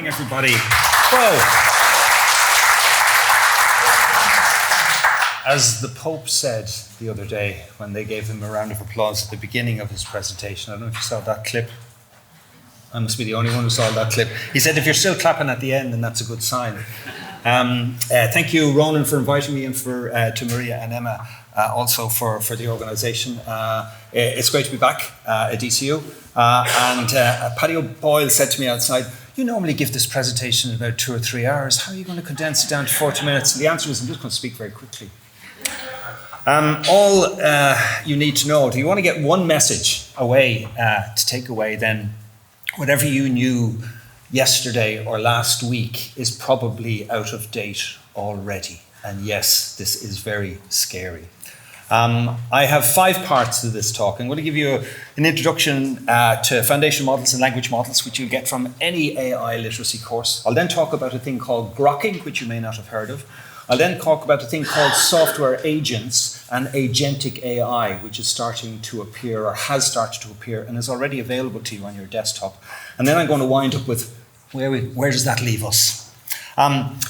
everybody. Whoa. As the Pope said the other day when they gave him a round of applause at the beginning of his presentation, I don't know if you saw that clip. I must be the only one who saw that clip. He said, if you're still clapping at the end, then that's a good sign. Thank you, Ronan, for inviting me, and to Maria and Emma also for the organisation. It's great to be back at DCU. And Paddy O'Boyle said to me outside, you normally give this presentation in about 2 or 3 hours. How are you going to condense it down to 40 minutes? And the answer is, I'm just going to speak very quickly. All you need to know, if you want to get one message away to take away, then whatever you knew yesterday or last week is probably out of date already. And yes, this is very scary. I have 5 parts to this talk. I'm going to give you an introduction to foundation models and language models, which you'll get from any AI literacy course. I'll then talk about a thing called grokking, which you may not have heard of. I'll then talk about a thing called software agents and agentic AI, which is starting to appear, or has started to appear, and is already available to you on your desktop. And then I'm going to wind up with where does that leave us?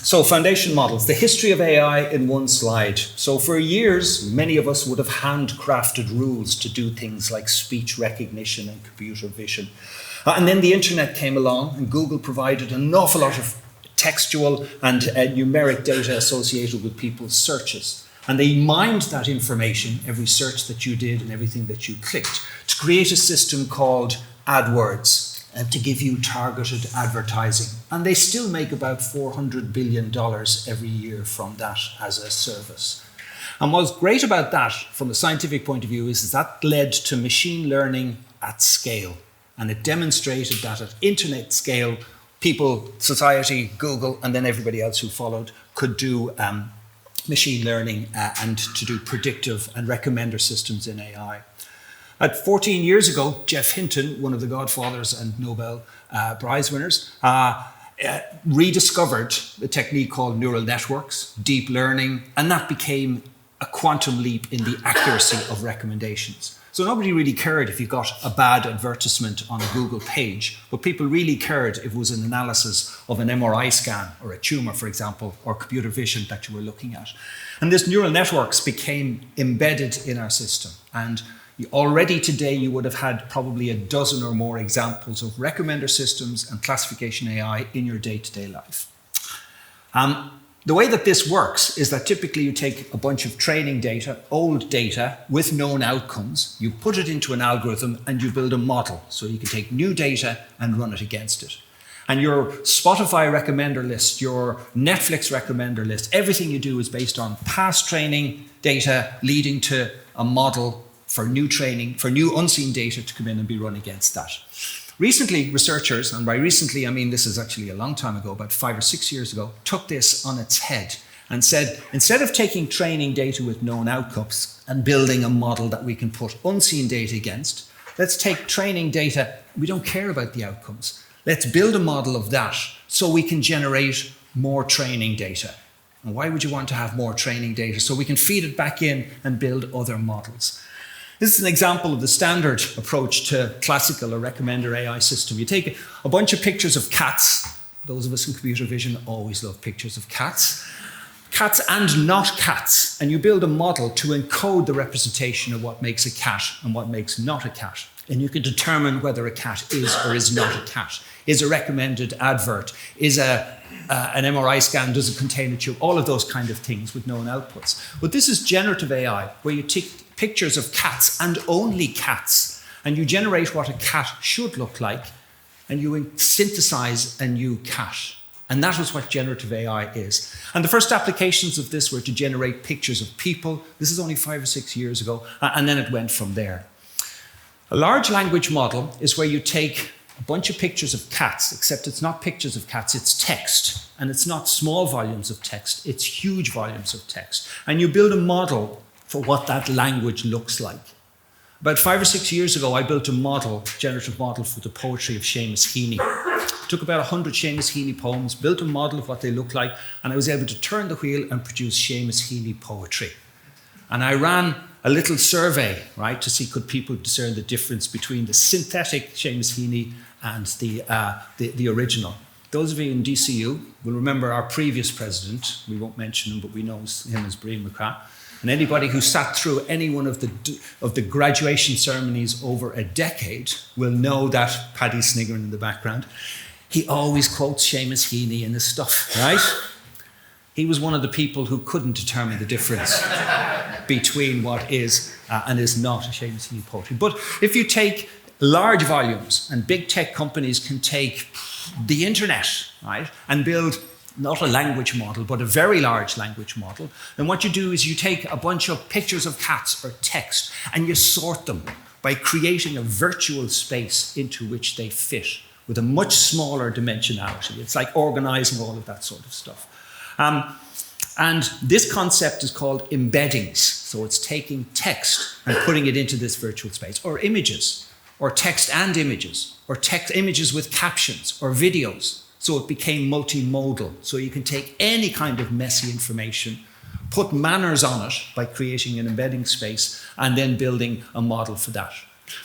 So foundation models, the history of AI in one slide. So for years, many of us would have handcrafted rules to do things like speech recognition and computer vision. And then the internet came along, and Google provided an awful lot of textual and numeric data associated with people's searches. And they mined that information, every search that you did and everything that you clicked, to create a system called AdWords, and to give you targeted advertising. And they still make about $400 billion every year from that as a service. And what's great about that, from a scientific point of view, is that led to machine learning at scale. And it demonstrated that at internet scale, people, society, Google, and then everybody else who followed could do machine learning and to do predictive and recommender systems in AI. At 14 years ago, Jeff Hinton, one of the godfathers and Nobel Prize winners, rediscovered a technique called neural networks, deep learning, and that became a quantum leap in the accuracy of recommendations. So nobody really cared if you got a bad advertisement on a Google page, but people really cared if it was an analysis of an MRI scan or a tumor, for example, or computer vision that you were looking at. And this neural networks became embedded in our system. And already today you would have had probably a dozen or more examples of recommender systems and classification AI in your day-to-day life. The way that this works is that typically you take a bunch of training data, old data with known outcomes, you put it into an algorithm and you build a model. So you can take new data and run it against it. And your Spotify recommender list, your Netflix recommender list, everything you do is based on past training data leading to a model for new training, for new unseen data to come in and be run against that. Recently, researchers, and by recently I mean this is actually a long time ago, about 5 or 6 years ago, took this on its head and said, instead of taking training data with known outcomes and building a model that we can put unseen data against, let's take training data, we don't care about the outcomes. Let's build a model of that so we can generate more training data. And why would you want to have more training data? So we can feed it back in and build other models. This is an example of the standard approach to classical or recommender AI system. You take a bunch of pictures of cats. Those of us in computer vision always love pictures of cats. Cats and not cats. And you build a model to encode the representation of what makes a cat and what makes not a cat. And you can determine whether a cat is or is not a cat. Is a recommended advert? Is an MRI scan, does it contain a tube? All of those kind of things with known outputs. But this is generative AI, where you take pictures of cats and only cats, and you generate what a cat should look like, and you synthesize a new cat. And that is what generative AI is. And the first applications of this were to generate pictures of people. This is only 5 or 6 years ago, and then it went from there. A large language model is where you take a bunch of pictures of cats, except it's not pictures of cats, it's text. And it's not small volumes of text, it's huge volumes of text. And you build a model for what that language looks like. About 5 or 6 years ago, I built a model, generative model for the poetry of Seamus Heaney. Took about 100 Seamus Heaney poems, built a model of what they look like, and I was able to turn the wheel and produce Seamus Heaney poetry. And I ran a little survey, right, to see could people discern the difference between the synthetic Seamus Heaney and the original. those of you in DCU will remember our previous president. We won't mention him, but we know him as Brian McCrath. And anybody who sat through any one of the graduation ceremonies over a decade will know that Paddy sniggering in the background. He always quotes Seamus Heaney in his stuff, right? He was one of the people who couldn't determine the difference between what is and is not a Seamus Heaney poetry. But if you take large volumes, and big tech companies can take the internet, right, and build not a language model, but a very large language model, then what you do is you take a bunch of pictures of cats or text and you sort them by creating a virtual space into which they fit with a much smaller dimensionality. It's like organizing all of that sort of stuff. And this concept is called embeddings. So it's taking text and putting it into this virtual space, or images, or text and images, or text images with captions, or videos. So it became multimodal. So you can take any kind of messy information, put manners on it by creating an embedding space, and then building a model for that.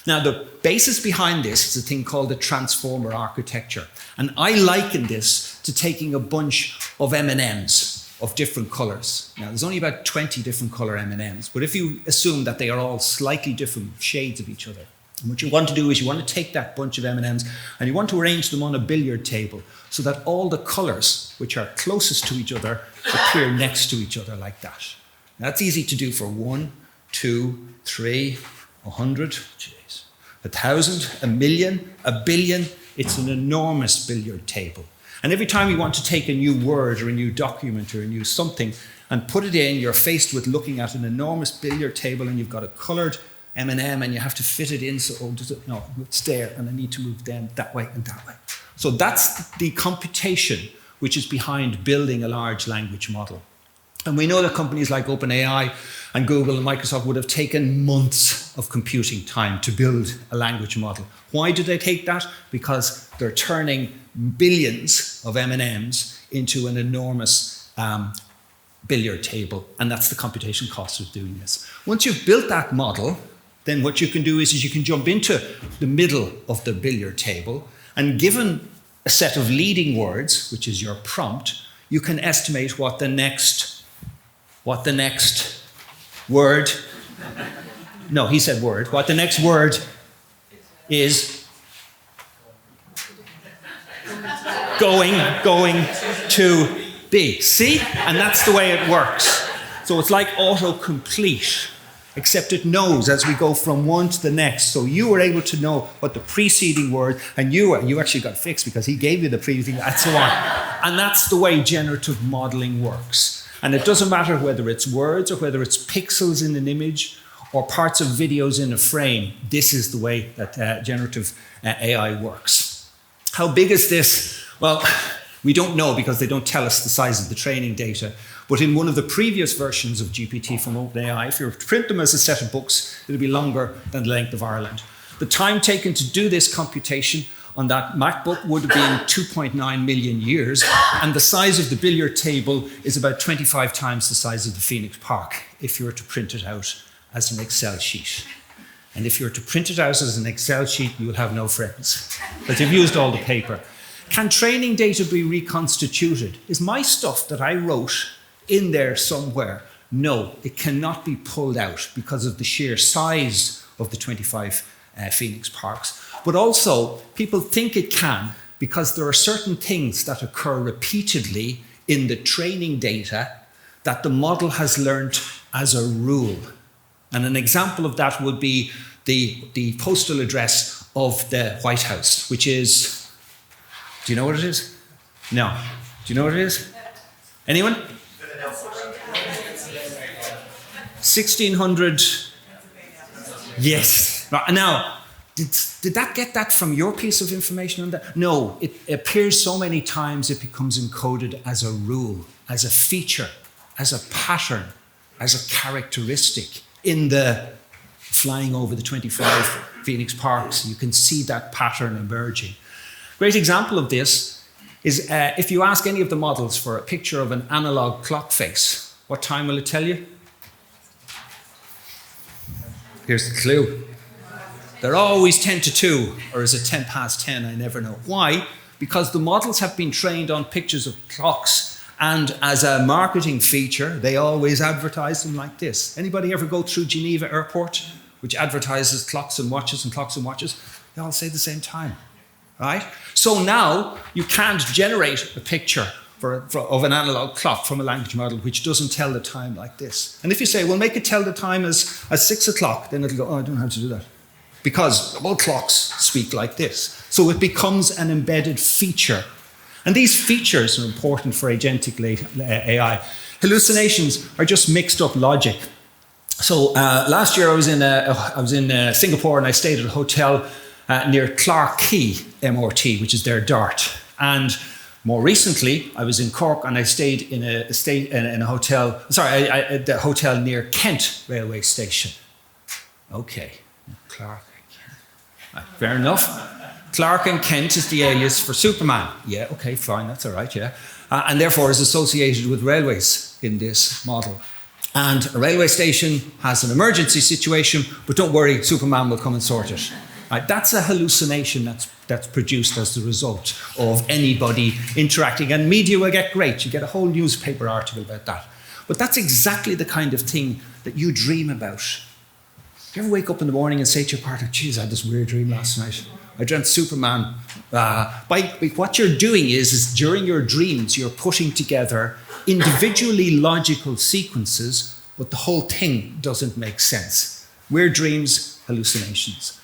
Now, the basis behind this is a thing called the transformer architecture. And I liken this to taking a bunch of M&Ms of different colors. Now, there's only about 20 different color M&Ms, but if you assume that they are all slightly different shades of each other, and what you want to do is you want to take that bunch of M&Ms and you want to arrange them on a billiard table so that all the colours which are closest to each other appear next to each other like that. Now, that's easy to do for 1, 2, 3, 100, 1,000, 1,000,000, 1,000,000,000. It's an enormous billiard table. And every time you want to take a new word or a new document or a new something and put it in, you're faced with looking at an enormous billiard table and you've got a coloured M&M and you have to fit it in, so no, it's there and I need to move them that way and that way. So that's the computation which is behind building a large language model. And we know that companies like OpenAI and Google and Microsoft would have taken months of computing time to build a language model. Why do they take that? Because they're turning billions of M&Ms into an enormous billiard table, and that's the computation cost of doing this. Once you've built that model, then what you can do is you can jump into the middle of the billiard table, and given a set of leading words, which is your prompt, you can estimate what the next word, no, he said word, what the next word is going to be. See? And that's the way it works. So it's like autocomplete, except it knows as we go from one to the next. So you were able to know what the preceding word, and you actually got fixed because he gave you the preceding, and so on. And that's the way generative modeling works. And it doesn't matter whether it's words or whether it's pixels in an image or parts of videos in a frame. This is the way that generative AI works. How big is this? Well, we don't know because they don't tell us the size of the training data. But in one of the previous versions of GPT from OpenAI, if you were to print them as a set of books, it'll be longer than the length of Ireland. The time taken to do this computation on that MacBook would have been 2.9 million years, and the size of the billiard table is about 25 times the size of the Phoenix Park if you were to print it out as an Excel sheet. And if you were to print it out as an Excel sheet, you will have no friends, because you've used all the paper. Can training data be reconstituted? Is my stuff that I wrote in there somewhere? No, it cannot be pulled out because of the sheer size of the 25 Phoenix Parks. But also, people think it can because there are certain things that occur repeatedly in the training data that the model has learned as a rule. And an example of that would be the postal address of the White House, which is, do you know what it is? No. Do you know what it is? Anyone? 1600. Yes. Now, did that get that from your piece of information on that? No, it appears so many times it becomes encoded as a rule, as a feature, as a pattern, as a characteristic in the flying over the 25 Phoenix Parks. You can see that pattern emerging. Great example of this is if you ask any of the models for a picture of an analog clock face, what time will it tell you? Here's the clue. They're always 10 to 2, or is it 10 past 10? I never know. Why? because the models have been trained on pictures of clocks, and as a marketing feature, they always advertise them like this. Anybody ever go through Geneva Airport, which advertises clocks and watches and clocks and watches? They all say the same time, right? So now you can't generate a picture of an analog clock from a language model which doesn't tell the time like this. And if you say, well, make it tell the time as 6 o'clock, then it'll go, oh, I don't know how to do that. Because all clocks speak like this. So it becomes an embedded feature. And these features are important for agentic AI. Hallucinations are just mixed up logic. So last year I was in Singapore, and I stayed at a hotel near Clark Quay MRT, which is their DART. And more recently, I was in Cork, and I stayed in a hotel. Sorry, the hotel near Kent railway station. Okay, Clark. Right, fair enough. Clark and Kent is the alias for Superman. Yeah, okay, fine, that's all right, yeah. And therefore is associated with railways in this model. And a railway station has an emergency situation, but don't worry, Superman will come and sort it. Right, that's a hallucination that's produced as the result of anybody interacting. And media will get great. You get a whole newspaper article about that. But that's exactly the kind of thing that you dream about. Do you ever wake up in the morning and say to your partner, geez, I had this weird dream last night. I dreamt Superman. What you're doing is during your dreams, you're putting together individually logical sequences, but the whole thing doesn't make sense. Weird dreams, hallucinations.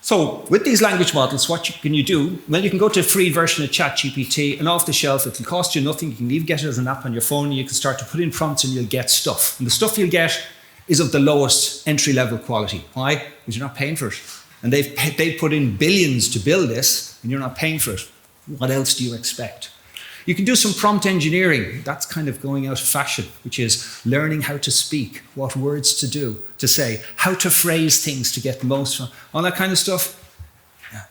So with these language models, what can you do? Well, you can go to a free version of ChatGPT, and off the shelf, it'll cost you nothing. You can even get it as an app on your phone, and you can start to put in prompts and you'll get stuff. And the stuff you'll get is of the lowest entry-level quality. Why? Because you're not paying for it. And they've put in billions to build this, and you're not paying for it. What else do you expect? You can do some prompt engineering. That's kind of going out of fashion, which is learning how to speak, what words to do, to say, how to phrase things to get the most from, all that kind of stuff.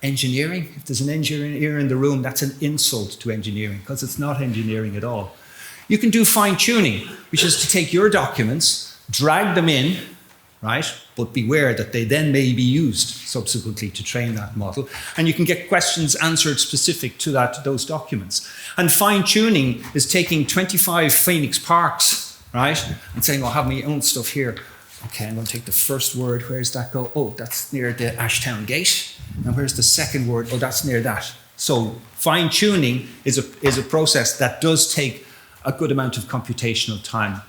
Engineering, if there's an engineer in the room, that's an insult to engineering, because it's not engineering at all. You can do fine-tuning, which is to take your documents, drag them in, right? But beware that they then may be used subsequently to train that model. And you can get questions answered specific to those documents. And fine-tuning is taking 25 Phoenix Parks, right? And saying, I'll have my own stuff here. Okay, I'm going to take the first word. Where's that go? Oh, that's near the Ashtown Gate. And where's the second word? Oh, that's near that. So fine-tuning is a process that does take a good amount of computational time.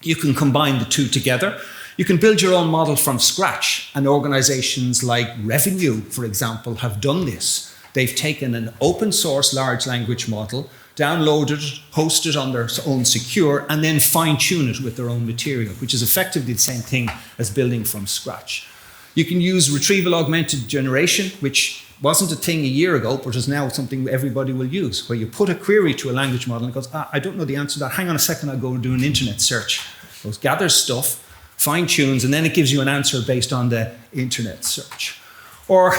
You can combine the two together. You can build your own model from scratch, and organizations like Revenue, for example, have done this. They've taken an open source large language model, downloaded it, hosted it on their own secure, and then fine-tune it with their own material, which is effectively the same thing as building from scratch. You can use retrieval augmented generation, which wasn't a thing a year ago, but is now something everybody will use, where you put a query to a language model and it goes, I don't know the answer to that. Hang on a second, I'll go and do an internet search. It goes, gathers stuff, fine-tunes, and then it gives you an answer based on the internet search. Or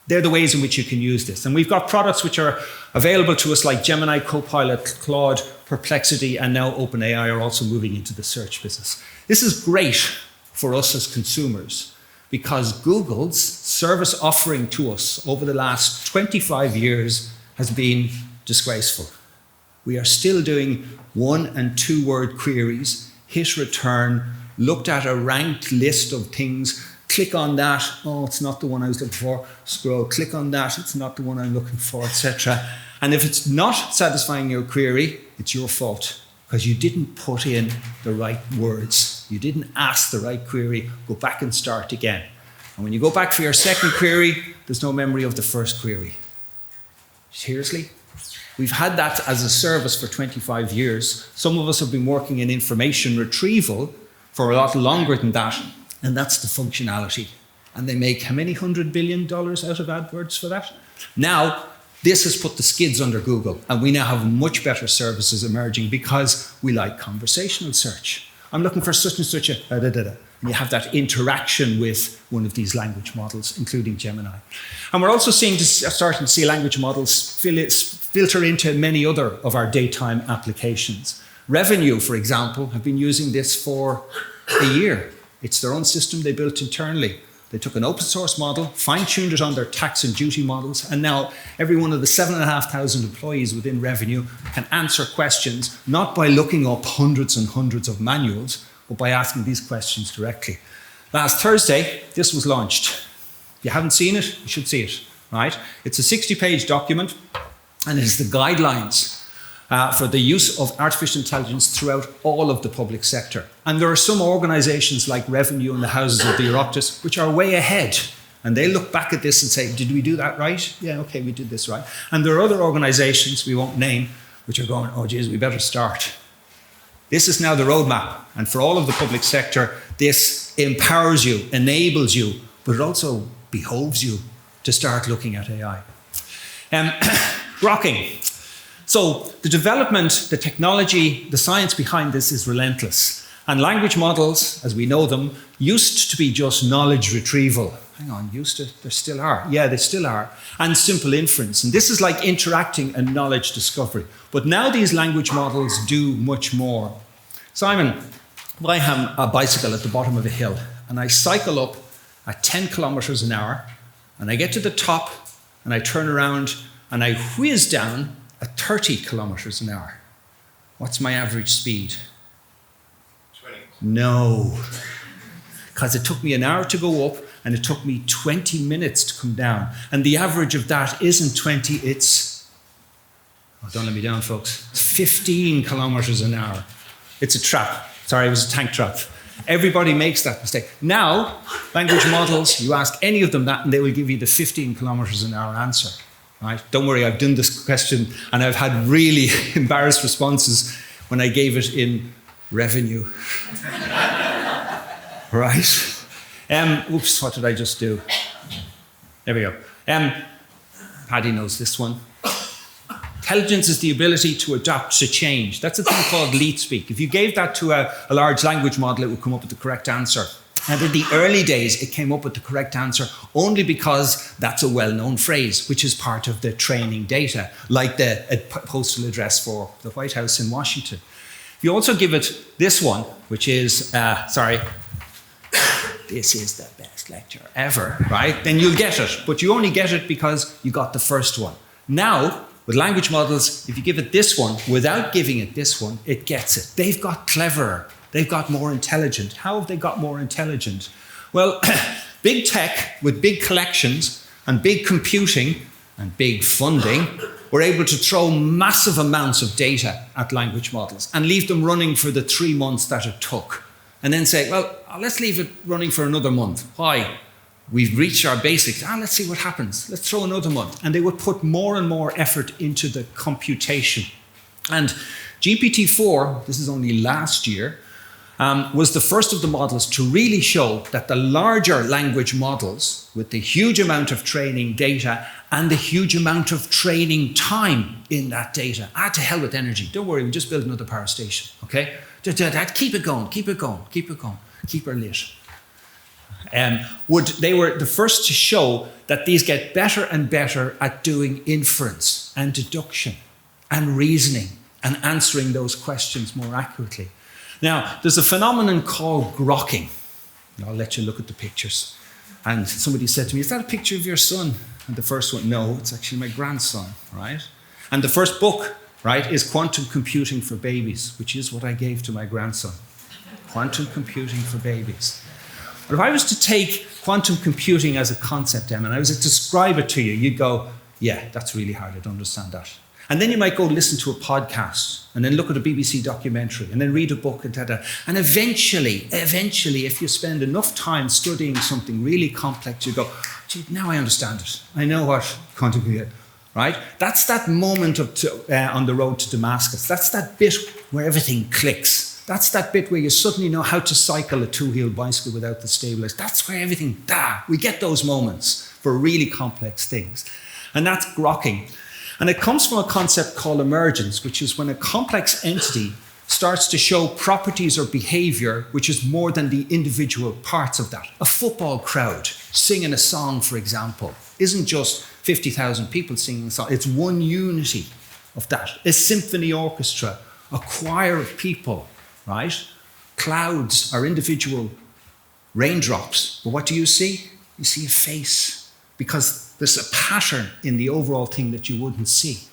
they're the ways in which you can use this. And we've got products which are available to us like Gemini, Copilot, Claude, Perplexity, and now OpenAI are also moving into the search business. This is great for us as consumers because Google's service offering to us over the last 25 years has been disgraceful. We are still doing 1- and 2-word queries, hit return, looked at a ranked list of things, click on that, oh, it's not the one I was looking for, scroll, click on that, it's not the one I'm looking for, etc. And if it's not satisfying your query, it's your fault because you didn't put in the right words. You didn't ask the right query, go back and start again. And when you go back for your second query, there's no memory of the first query. Seriously? We've had that as a service for 25 years. Some of us have been working in information retrieval for a lot longer than that, and that's the functionality. And they make how many $100 billion out of AdWords for that? Now, this has put the skids under Google, and we now have much better services emerging because we like conversational search. I'm looking for such and such a da-da-da-da. And you have that interaction with one of these language models, including Gemini. And we're also starting to see language models filter into many other of our daytime applications. Revenue, for example, have been using this for a year. It's their own system they built internally. They took an open source model, fine-tuned it on their tax and duty models, and now every one of the 7,500 employees within revenue can answer questions, not by looking up hundreds and hundreds of manuals, but by asking these questions directly. Last Thursday, this was launched. If you haven't seen it, you should see it, right? It's a 60-page document, and it is the guidelines for the use of artificial intelligence throughout all of the public sector. And there are some organisations like Revenue and the Houses of the Oireachtas which are way ahead. And they look back at this and say, did we do that right? Yeah, okay, we did this right. And there are other organisations we won't name which are going, oh geez, we better start. This is now the roadmap. And for all of the public sector, this empowers you, enables you, but it also behoves you to start looking at AI. Grokking. So the development, the technology, the science behind this is relentless. And language models, as we know them, used to be just knowledge retrieval. Hang on, used to? There still are. Yeah, they still are. And simple inference. And this is like interacting and knowledge discovery. But now these language models do much more. Simon, I have a bicycle at the bottom of a hill, and I cycle up at 10 kilometers an hour, and I get to the top, and I turn around, and I whiz down at 30 kilometers an hour. What's my average speed? 20. No. Because it took me an hour to go up and it took me 20 minutes to come down. And the average of that isn't 20, it's, oh, don't let me down, folks. It's 15 kilometers an hour. It's a trap. Sorry, it was a tank trap. Everybody makes that mistake. Now, language models, you ask any of them that and they will give you the 15 kilometers an hour answer. Right? Don't worry, I've done this question and I've had really embarrassed responses when I gave it in revenue. Right? Oops, what did I just do? There we go. Paddy knows this one. Intelligence is the ability to adapt to change. That's a thing called leet speak. If you gave that to a large language model, it would come up with the correct answer. And in the early days, it came up with the correct answer only because that's a well-known phrase, which is part of the training data, like the postal address for the White House in Washington. If you also give it this one, which is, this is the best lecture ever, right? Then you'll get it, but you only get it because you got the first one. Now, with language models, if you give it this one, without giving it this one, it gets it. They've got cleverer. They've got more intelligent. How have they got more intelligent? Well, big tech with big collections and big computing and big funding were able to throw massive amounts of data at language models and leave them running for the 3 months that it took. And then say, well, let's leave it running for another month. Why? We've reached our basics. Let's see what happens. Let's throw another month. And they would put more and more effort into the computation. And GPT-4, this is only last year, was the first of the models to really show that the larger language models, with the huge amount of training data and the huge amount of training time in that data, to hell with energy. Don't worry, we just built another power station, okay? Keep it going, keep it going, keep it going, keep her lit. They were the first to show that these get better and better at doing inference and deduction and reasoning and answering those questions more accurately. Now, there's a phenomenon called grokking. I'll let you look at the pictures. And somebody said to me, is that a picture of your son? And the first one, no, it's actually my grandson, right? And the first book, right, is Quantum Computing for Babies, which is what I gave to my grandson. Quantum Computing for Babies. But if I was to take quantum computing as a concept, Emma, and I was to describe it to you, you'd go, yeah, that's really hard, I don't understand that. And then you might go listen to a podcast and then look at a BBC documentary and then read a book and da-da. And eventually, if you spend enough time studying something really complex, you go, gee, now I understand it. I know what quantum computing is, right? That's that moment on the road to Damascus. That's that bit where everything clicks. That's that bit where you suddenly know how to cycle a two-wheeled bicycle without the stabilizer. That's where everything, we get those moments for really complex things. And that's grokking. And it comes from a concept called emergence, which is when a complex entity starts to show properties or behavior which is more than the individual parts of that. A football crowd singing a song, for example, isn't just 50,000 people singing a song. It's one unity of that. A symphony orchestra, a choir of people, right? Clouds are individual raindrops. But what do you see? You see a face because there's a pattern in the overall thing that you wouldn't see.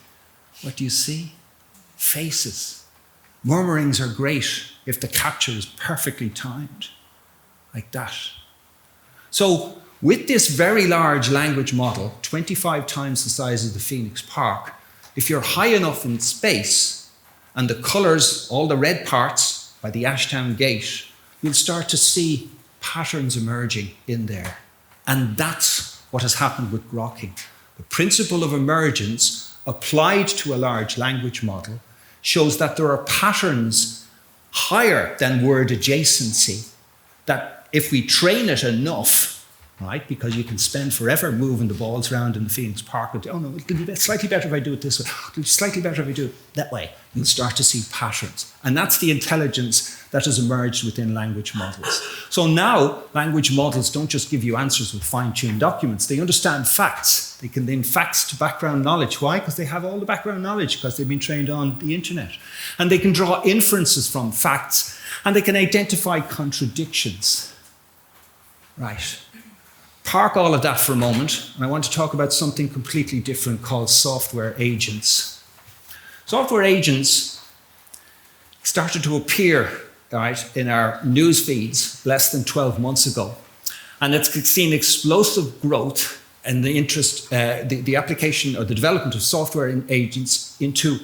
What do you see? Faces. Murmurings are great if the capture is perfectly timed, like that. So with this very large language model, 25 times the size of the Phoenix Park, if you're high enough in space and the colours, all the red parts by the Ashtown Gate, you'll start to see patterns emerging in there. And that's what has happened with grokking. The principle of emergence applied to a large language model shows that there are patterns higher than word adjacency that if we train it enough, right, because you can spend forever moving the balls around in the Phoenix Park, and, oh no, it'll be slightly better if I do it this way, it'll be slightly better if I do it that way. You'll start to see patterns. And that's the intelligence that has emerged within language models. So now, language models don't just give you answers with fine-tuned documents. They understand facts. They can link facts to background knowledge. Why? Because they have all the background knowledge, because they've been trained on the internet. And they can draw inferences from facts, and they can identify contradictions. Right. Park all of that for a moment, and I want to talk about something completely different called software agents. Software agents started to appear, right, in our news feeds less than 12 months ago. And it's seen explosive growth in the interest, the application or the development of software agents into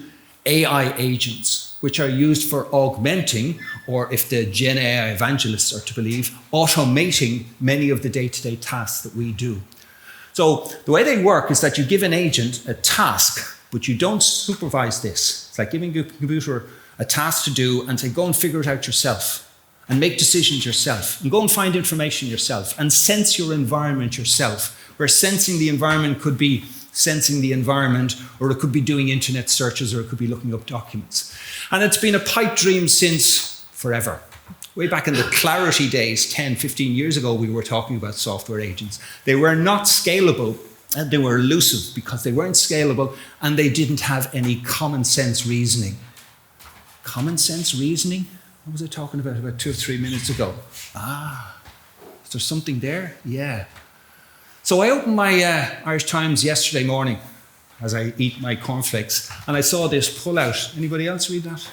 AI agents, which are used for augmenting, or if the Gen AI evangelists are to believe, automating many of the day-to-day tasks that we do. So the way they work is that you give an agent a task, but you don't supervise this. It's like giving a computer a task to do and say, go and figure it out yourself, and make decisions yourself, and go and find information yourself, and sense your environment yourself, where sensing the environment could be sensing the environment, or it could be doing internet searches, or it could be looking up documents. And it's been a pipe dream since forever. Way back in the Clarity days, 10, 15 years ago, we were talking about software agents. They were not scalable, and they were elusive because they weren't scalable, and they didn't have any common sense reasoning. Common sense reasoning? What was I talking about 2 or 3 minutes ago? Is there something there? Yeah. So I opened my Irish Times yesterday morning as I eat my cornflakes, and I saw this pull-out. Anybody else read that?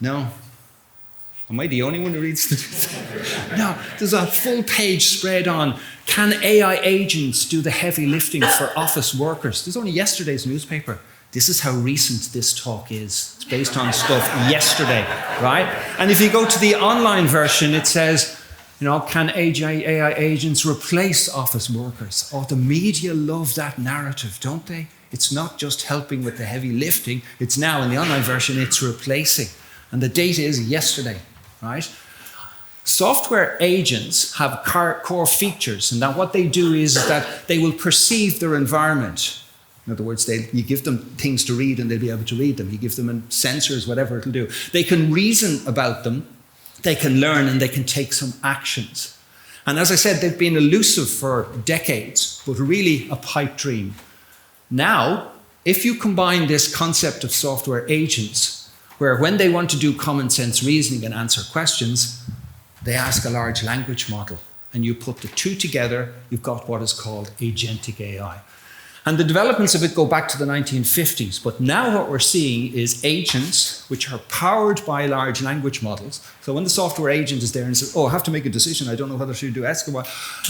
No? Am I the only one who reads this? No, there's a full-page spread on, can AI agents do the heavy lifting for office workers? This is only yesterday's newspaper. This is how recent this talk is. It's based on stuff yesterday, right? And if you go to the online version, it says, can AI agents replace office workers? Oh, the media love that narrative, don't they? It's not just helping with the heavy lifting. It's now, in the online version, it's replacing. And the date is yesterday, right? Software agents have core features, and that what they do is that they will perceive their environment. In other words, you give them things to read and they'll be able to read them. You give them sensors, whatever it'll do. They can reason about them, they can learn, and they can take some actions. And as I said, they've been elusive for decades, but really a pipe dream. Now, if you combine this concept of software agents, where when they want to do common sense reasoning and answer questions, they ask a large language model, and you put the two together, you've got what is called agentic AI. And the developments of it go back to the 1950s, but now what we're seeing is agents which are powered by large language models. So when the software agent is there and says, I have to make a decision, I don't know whether to do Escobar,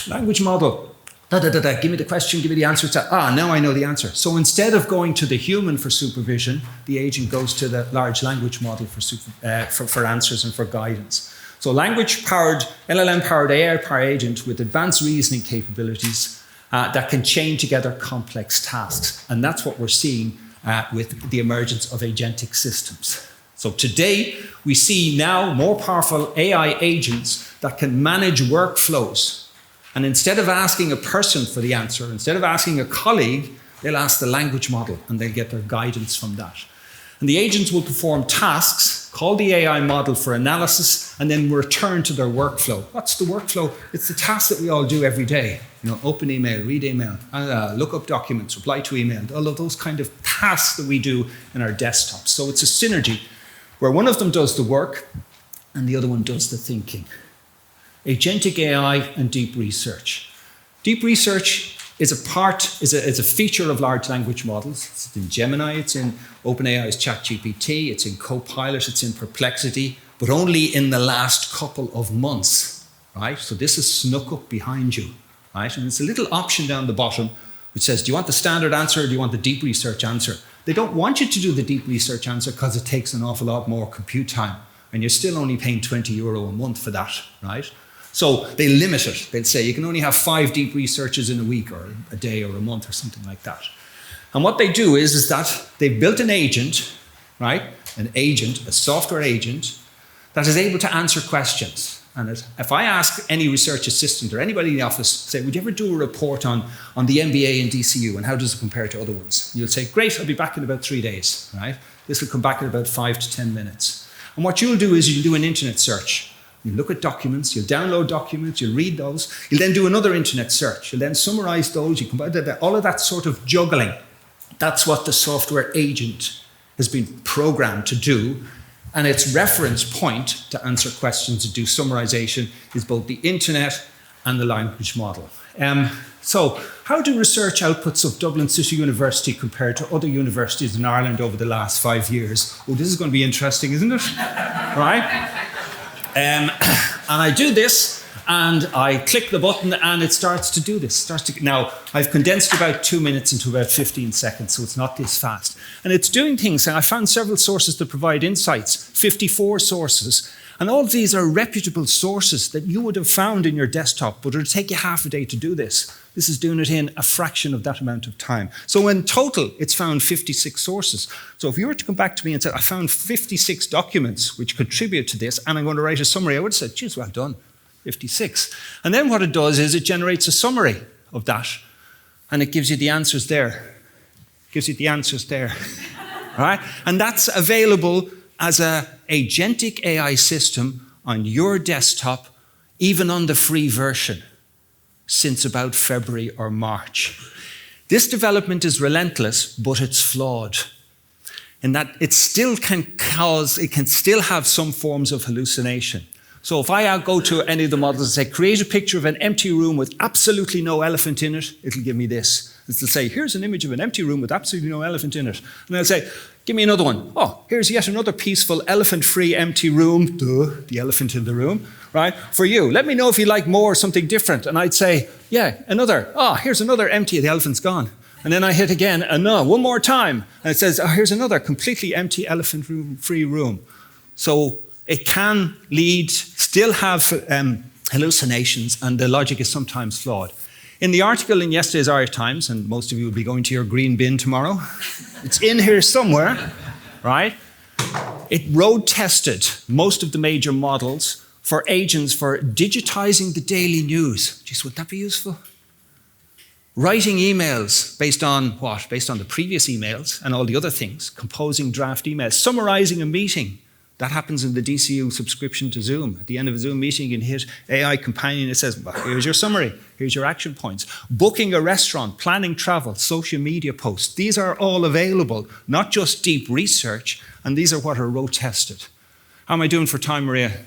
language model, give me the question, give me the answer. Now I know the answer. So instead of going to the human for supervision, the agent goes to the large language model for answers and for guidance. So language-powered, LLM-powered, AI-powered agent with advanced reasoning capabilities that can chain together complex tasks. And that's what we're seeing with the emergence of agentic systems. So today, we see now more powerful AI agents that can manage workflows. And instead of asking a person for the answer, instead of asking a colleague, they'll ask the language model and they'll get their guidance from that. And the agents will perform tasks, call the AI model for analysis, and then return to their workflow. What's the workflow? It's the task that we all do every day. Open email, read email, look up documents, reply to email, all of those kind of tasks that we do in our desktops. So it's a synergy where one of them does the work and the other one does the thinking. Agentic AI and deep research. Deep research is a feature of large language models. It's in Gemini, it's in OpenAI's ChatGPT, it's in Copilot, it's in Perplexity, but only in the last couple of months, right? So this is snuck up behind you, right? And it's a little option down the bottom which says, do you want the standard answer or do you want the deep research answer? They don't want you to do the deep research answer because it takes an awful lot more compute time, and you're still only paying €20 a month for that, right? So they limit it. They'll say you can only have 5 deep researchers in a week or a day or a month or something like that. And what they do is that they've built an agent, right? An agent, a software agent, that is able to answer questions. And if I ask any research assistant or anybody in the office, say, would you ever do a report on the MBA and DCU and how does it compare to other ones? You'll say, great, I'll be back in about 3 days, right? This will come back in about 5 to 10 minutes. And what you'll do is you'll do an internet search. You look at documents, you'll download documents, you'll read those, you'll then do another internet search, you'll then summarize those, you combine all of that sort of juggling. That's what the software agent has been programmed to do, and its reference point to answer questions and do summarization is both the internet and the language model. So how do research outputs of Dublin City University compare to other universities in Ireland over the last 5 years? Oh, this is going to be interesting, isn't it? Right? And I do this, and I click the button, and it starts to do this. Now, I've condensed about 2 minutes into about 15 seconds, so it's not this fast. And it's doing things, and I found several sources that provide insights, 54 sources. And all of these are reputable sources that you would have found in your desktop, but it would take you half a day to do this. This is doing it in a fraction of that amount of time. So in total, it's found 56 sources. So if you were to come back to me and say, I found 56 documents which contribute to this, and I'm going to write a summary, I would have said, geez, well done, 56. And then what it does is it generates a summary of that, and it gives you the answers there. It gives you the answers there. All right? And that's available as an agentic AI system on your desktop, even on the free version, since about February or March. This development is relentless, but it's flawed in that it can still have some forms of hallucination. So if I go to any of the models and say, create a picture of an empty room with absolutely no elephant in it, it'll give me this. It'll say, here's an image of an empty room with absolutely no elephant in it. And I'll say, give me another one. Oh, here's yet another peaceful, elephant-free, empty room. Duh, the elephant in the room, right? For you. Let me know if you like more or something different. And I'd say, yeah, another. Oh, here's another empty, the elephant's gone. And then I hit again, and no, one more time. And it says, oh, here's another completely empty, elephant-free room. So it can still have hallucinations, and the logic is sometimes flawed. In the article in yesterday's Irish Times, and most of you will be going to your green bin tomorrow, it's in here somewhere, right? It road tested most of the major models for agents for digitizing the daily news. Jeez, would that be useful? Writing emails based on what? Based on the previous emails and all the other things. Composing draft emails. Summarizing a meeting. That happens in the DCU subscription to Zoom. At the end of a Zoom meeting, you can hit AI Companion. It says, well, here's your summary. Here's your action points. Booking a restaurant, planning travel, social media posts. These are all available, not just deep research, and these are what are road tested. How am I doing for time, Maria?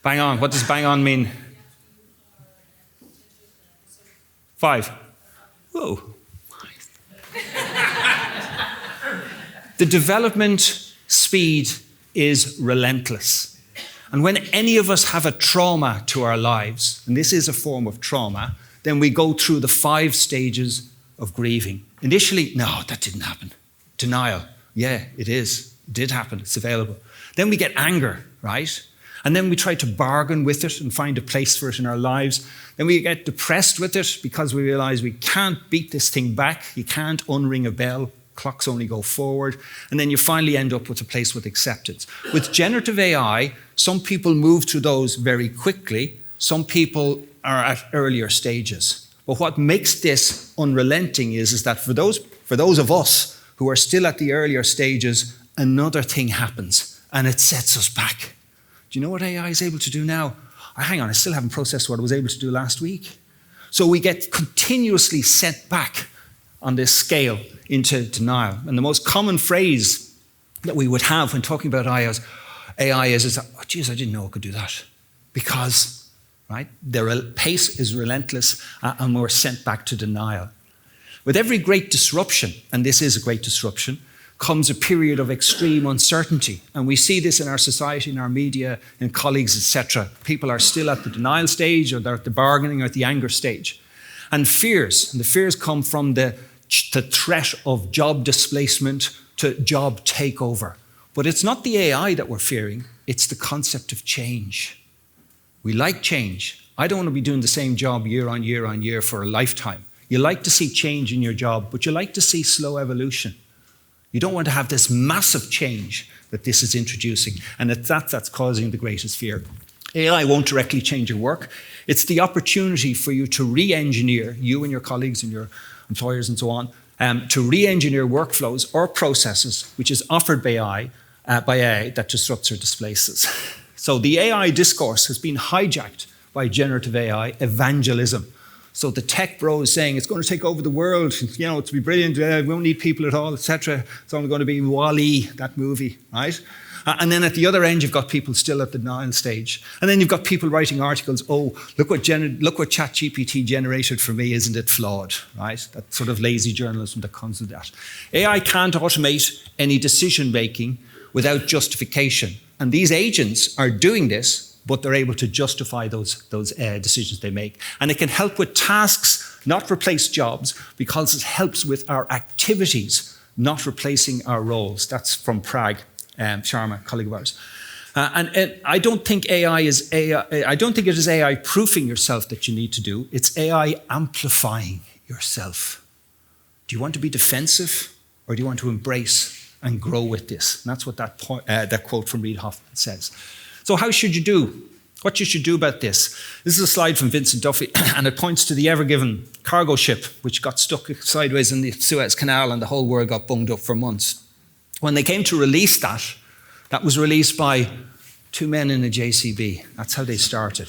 Bang on. What does bang on mean? 5. Whoa. The development speed is relentless. And when any of us have a trauma to our lives, and this is a form of trauma, then we go through the 5 stages of grieving. Initially, no, that didn't happen. Denial. Yeah, it is. It did happen. It's available. Then we get anger, right? And then we try to bargain with it and find a place for it in our lives. Then we get depressed with it because we realize we can't beat this thing back. You can't unring a bell. Clocks only go forward. And then you finally end up with a place with acceptance. With generative AI, some people move through those very quickly. Some people are at earlier stages. But what makes this unrelenting is that for those of us who are still at the earlier stages, another thing happens and it sets us back. Do you know what AI is able to do now? Hang on, I still haven't processed what I was able to do last week. So we get continuously set back on this scale into denial. And the most common phrase that we would have when talking about AI is oh, geez, I didn't know I could do that. Because, right? Their pace is relentless, and we're sent back to denial. With every great disruption, and this is a great disruption, comes a period of extreme uncertainty. And we see this in our society, in our media, in colleagues, etc. People are still at the denial stage, or they're at the bargaining, or at the anger stage. And the fears come from the threat of job displacement to job takeover. But it's not the AI that we're fearing, it's the concept of change. We like change. I don't want to be doing the same job year on year on year for a lifetime. You like to see change in your job, but you like to see slow evolution. You don't want to have this massive change that this is introducing, and it's that's causing the greatest fear. AI won't directly change your work. It's the opportunity for you to re-engineer, you and your colleagues and your employers and so on, to re-engineer workflows or processes, which is offered by AI that disrupts or displaces. So the AI discourse has been hijacked by generative AI evangelism. So the tech bros saying it's going to take over the world, you know, it's going to be brilliant, we won't need people at all, etc. It's only going to be WALL-E, that movie, right? And then at the other end, you've got people still at the denial stage. And then you've got people writing articles, oh, look what ChatGPT generated for me, isn't it flawed, right? That sort of lazy journalism that comes with that. AI can't automate any decision-making without justification. And these agents are doing this, but they're able to justify those decisions they make. And it can help with tasks, not replace jobs, because it helps with our activities, not replacing our roles. That's from Prague, Sharma, a colleague of ours. And I don't think I don't think it is AI proofing yourself that you need to do. It's AI amplifying yourself. Do you want to be defensive, or do you want to embrace and grow with this? And that's what that quote from Reid Hoffman says. So how should you do? What you should do about this? This is a slide from Vincent Duffy, and it points to the Ever Given cargo ship, which got stuck sideways in the Suez Canal, and the whole world got bunged up for months. When they came to release that was released by two men in a JCB. That's how they started.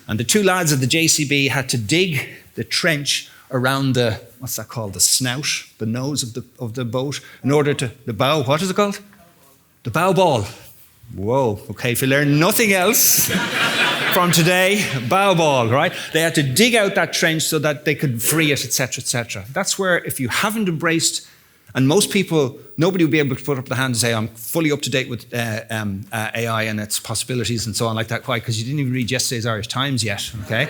And the two lads of the JCB had to dig the trench around the, what's that called, the snout, the nose of the boat, in order to, the bow, what is it called? The bow ball. Whoa, okay, if you learn nothing else from today, bow ball, right? They had to dig out that trench so that they could free it, etc., etc. That's where, if you haven't embraced, and most people, nobody will be able to put up the hand and say, I'm fully up to date with AI and its possibilities and so on like that. Why? Because you didn't even read yesterday's Irish Times yet, okay?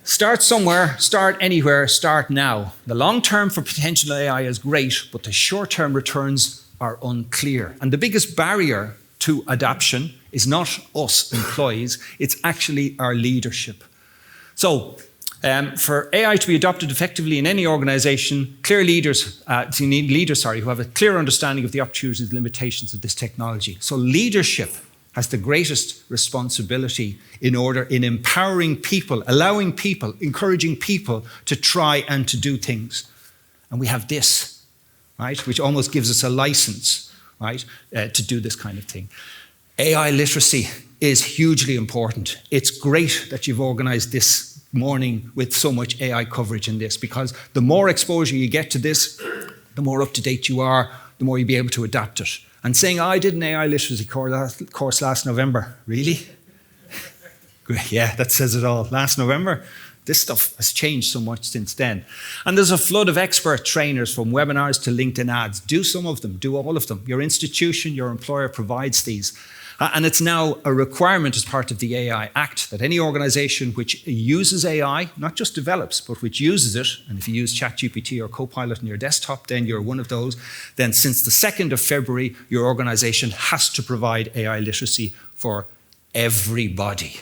Start somewhere, start anywhere, start now. The long term for potential AI is great, but the short term returns are unclear. And the biggest barrier to adoption is not us employees, it's actually our leadership. So for AI to be adopted effectively in any organization, you need leaders who have a clear understanding of the opportunities and limitations of this technology. So leadership has the greatest responsibility in empowering people, allowing people, encouraging people to try and to do things. And we have this, right, which almost gives us a license, right, to do this kind of thing. AI literacy is hugely important. It's great that you've organized this morning with so much AI coverage in this, because the more exposure you get to this, the more up to date you are, the more you'll be able to adapt it. And saying, I did an AI literacy course last November. Really? Yeah, that says it all. Last November. This stuff has changed so much since then. And there's a flood of expert trainers, from webinars to LinkedIn ads. Do some of them, do all of them. Your institution, your employer provides these. And it's now a requirement as part of the AI Act that any organization which uses AI, not just develops, but which uses it, and if you use ChatGPT or Copilot on your desktop, then you're one of those, then since the 2nd of February, your organization has to provide AI literacy for everybody.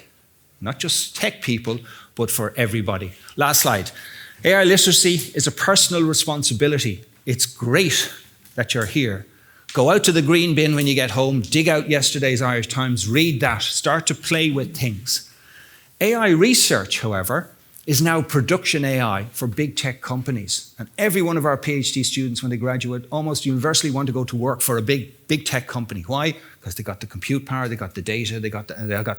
Not just tech people, but for everybody. Last slide. AI literacy is a personal responsibility. It's great that you're here. Go out to the green bin when you get home, dig out yesterday's Irish Times, read that, start to play with things. AI research, however, is now production AI for big tech companies. And every one of our PhD students, when they graduate, almost universally want to go to work for a big tech company. Why? Because they got the compute power, they got the data,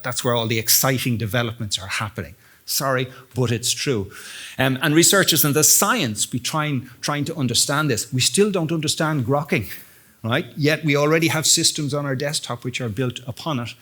that's where all the exciting developments are happening. Sorry, but it's true. And researchers in the science be trying to understand this. We still don't understand grokking, right? Yet we already have systems on our desktop which are built upon it.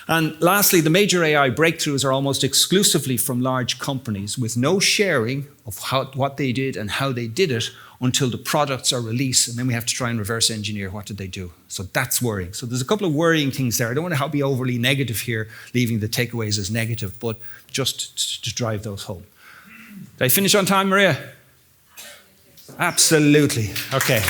And lastly, the major AI breakthroughs are almost exclusively from large companies with no sharing of what they did and how they did it until the products are released. And then we have to try and reverse engineer what did they do. So that's worrying. So there's a couple of worrying things there. I don't want to be overly negative here, leaving the takeaways as negative, but just to drive those home. Did I finish on time, Maria? Absolutely. Okay.